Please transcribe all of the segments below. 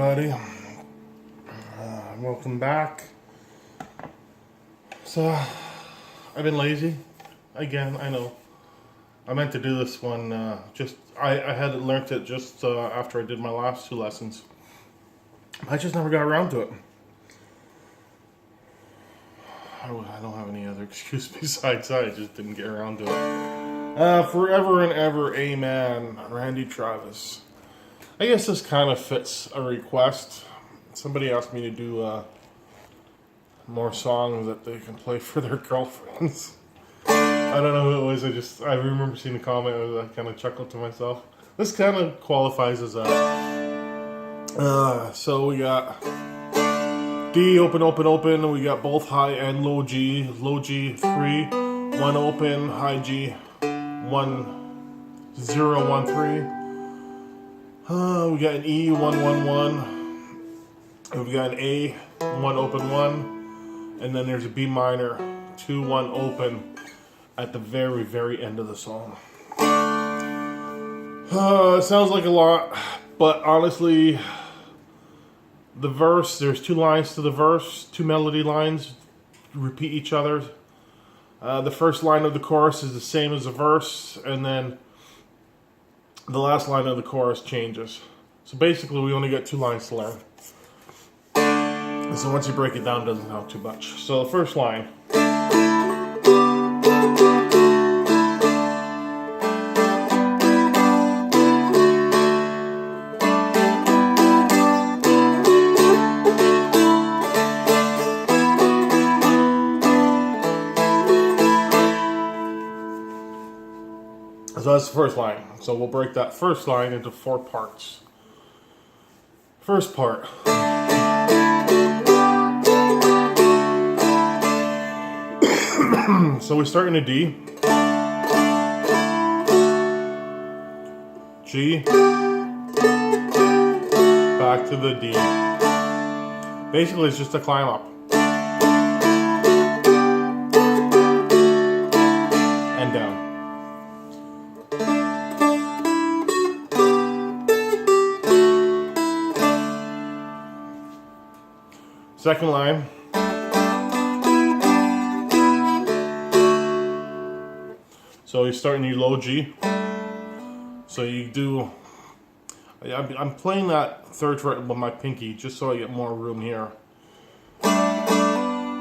everybody. Welcome back. So, I've been lazy. Again, I know. I meant to do this one, I had learned it just after I did my last two lessons. I just never got around to it. I don't have any other excuse besides I just didn't get around to it. Forever and ever, amen. Randy Travis. I guess this kind of fits a request. Somebody asked me to do more songs that they can play for their girlfriends. I don't know who it was. I remember seeing the comment. I kind of chuckled to myself. This kind of qualifies as that. So we got D, open, open, open. We got both high and low G. Low G 3, 1 open, high G 1 0 1 3. We got an E 1 1 1. And we got an A 1 open 1, and then there's a B minor 2 1 open at the very, very end of the song. It sounds like a lot, but honestly, the verse, there's 2 lines to the verse, 2 melody lines repeat each other. The first line of the chorus is the same as the verse, and then the last line of the chorus changes. So basically, we only got 2 lines to learn. So once you break it down, it doesn't sound too much. So the first line. So that's the first line. So we'll break that first line into 4 parts. First part. So we start in a D, G, back to the D. Basically, it's just a climb up. And down. Second line. So you start in your low G. So you do. I'm playing that 3rd fret with my pinky just so I get more room here.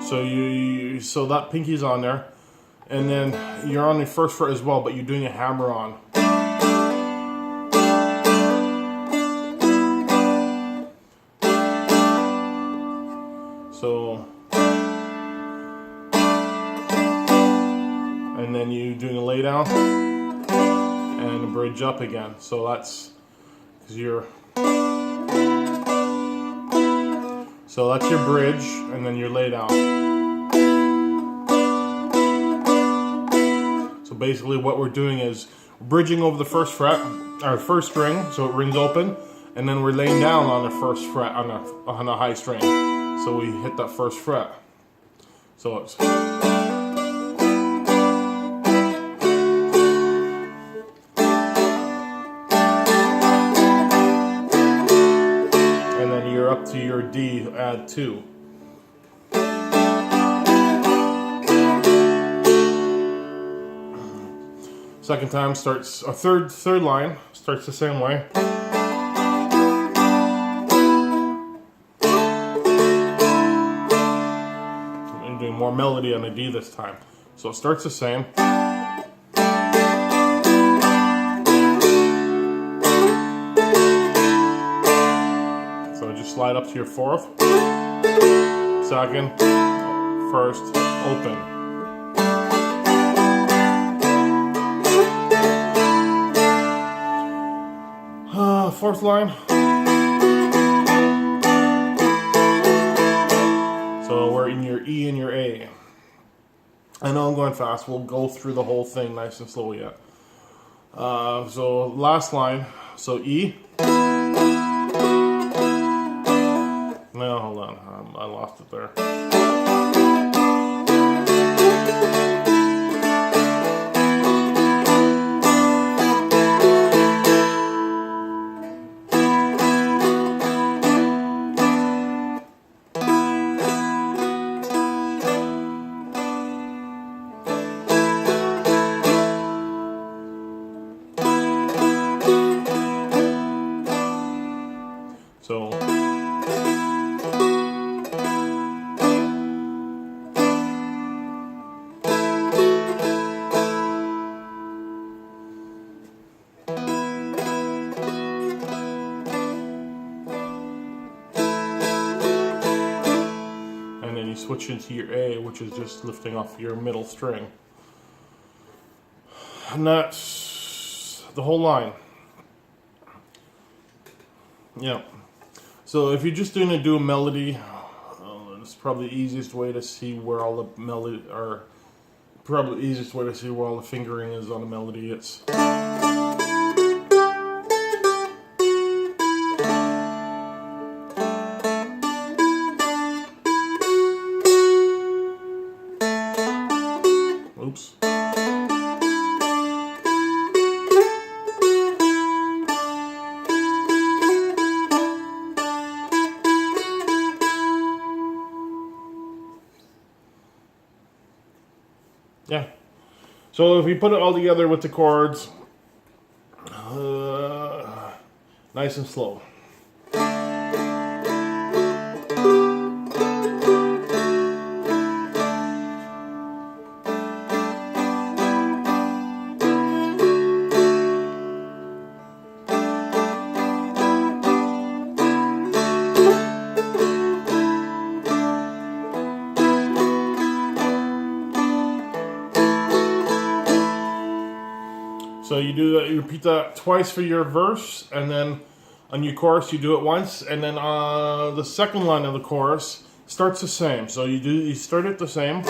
So that pinky's on there, and then you're on the 1st fret as well, but you're doing a hammer on. So. And then you doing a lay down and a bridge up again. So that's because so that's your bridge, and then your lay down. So basically, what we're doing is bridging over the 1st fret, our 1st string, so it rings open, and then we're laying down on the 1st fret on a high string. So we hit that 1st fret. So it's. Up to your D, add 2. Second time starts, or third line starts the same way. I'm doing more melody on the D this time. So it starts the same. Slide up to your 4th, 2nd, 1st, open. 4th line. So we're in your E and your A. I know I'm going fast. We'll go through the whole thing nice and slow yet. So last line. So E. No, hold on. I lost it there. you switch into your A, which is just lifting off your middle string. And that's the whole line. Yeah. So if you're just going to do a melody, it's probably the easiest way to see where all the melody, or probably the easiest way to see where all the fingering is on a melody. It's oops. Yeah. So if we put it all together with the chords, nice and slow. So you do that, you repeat that twice for your verse, and then on your chorus you do it once, and then the second line of the chorus starts the same. So you start it the same.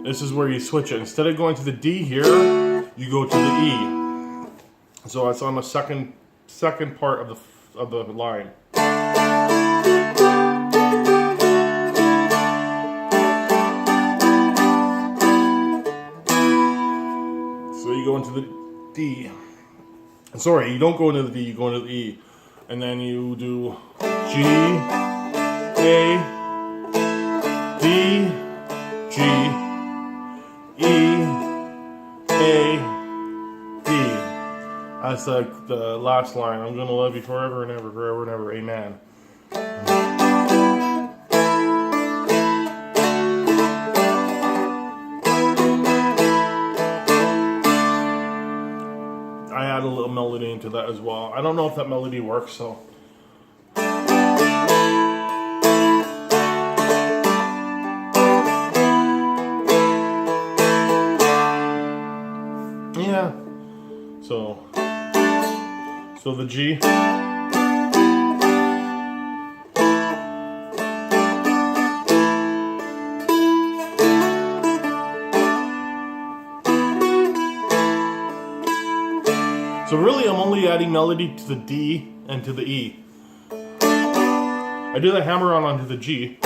This is where you switch it. Instead of going to the D here, you go to the E. So it's on the second part of the line. So you go into the D. Sorry, you don't go into the D, you go into the E. And then you do G, A, D, G, E, A, D. That's like the last line. I'm gonna love you forever and ever, forever and ever. Amen. I add a little melody into that as well. I don't know if that melody works, so. Yeah. So the G. So really, I'm only adding melody to the D and to the E. I do the hammer on onto the G.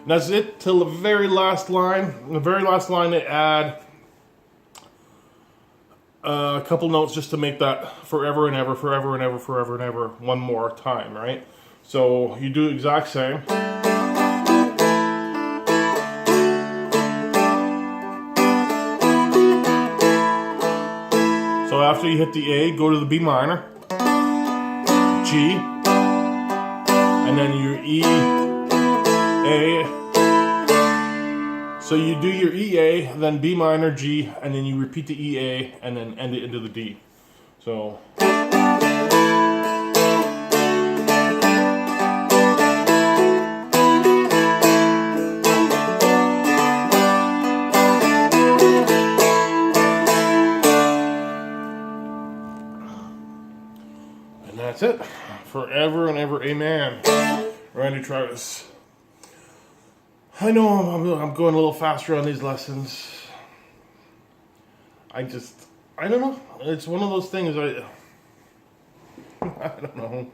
And that's it till the very last line. In the very last line, they add a couple notes just to make that forever and ever, forever and ever, forever and ever one more time, right? So you do the exact same. So after you hit the A, go to the B minor, G, and then your E, A. So you do your E, A, then B minor, G, and then you repeat the E, A, and then end it into the D. So. And that's it. Forever and ever, amen. Randy Travis. I know I'm going a little faster on these lessons. I don't know. It's one of those things I don't know.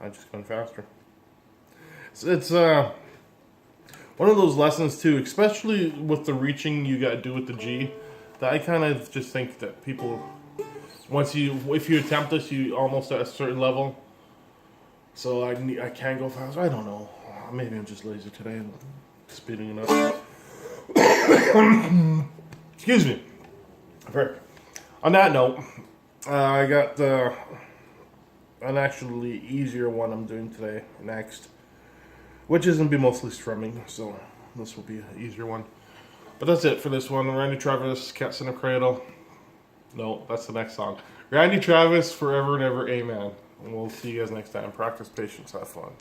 I just gone faster. It's one of those lessons too, especially with the reaching you got to do with the G, that I kind of just think that people, if you attempt this, you almost at a certain level. So I can't go fast. I don't know. Maybe I'm just lazy today and speeding it up. Excuse me. On that note, I got an actually easier one I'm doing today next, which is going to be mostly strumming, so this will be an easier one. But that's it for this one. Randy Travis, Cats in a Cradle. No, that's the next song. Randy Travis, Forever and Ever, Amen. And we'll see you guys next time. Practice patience, have fun.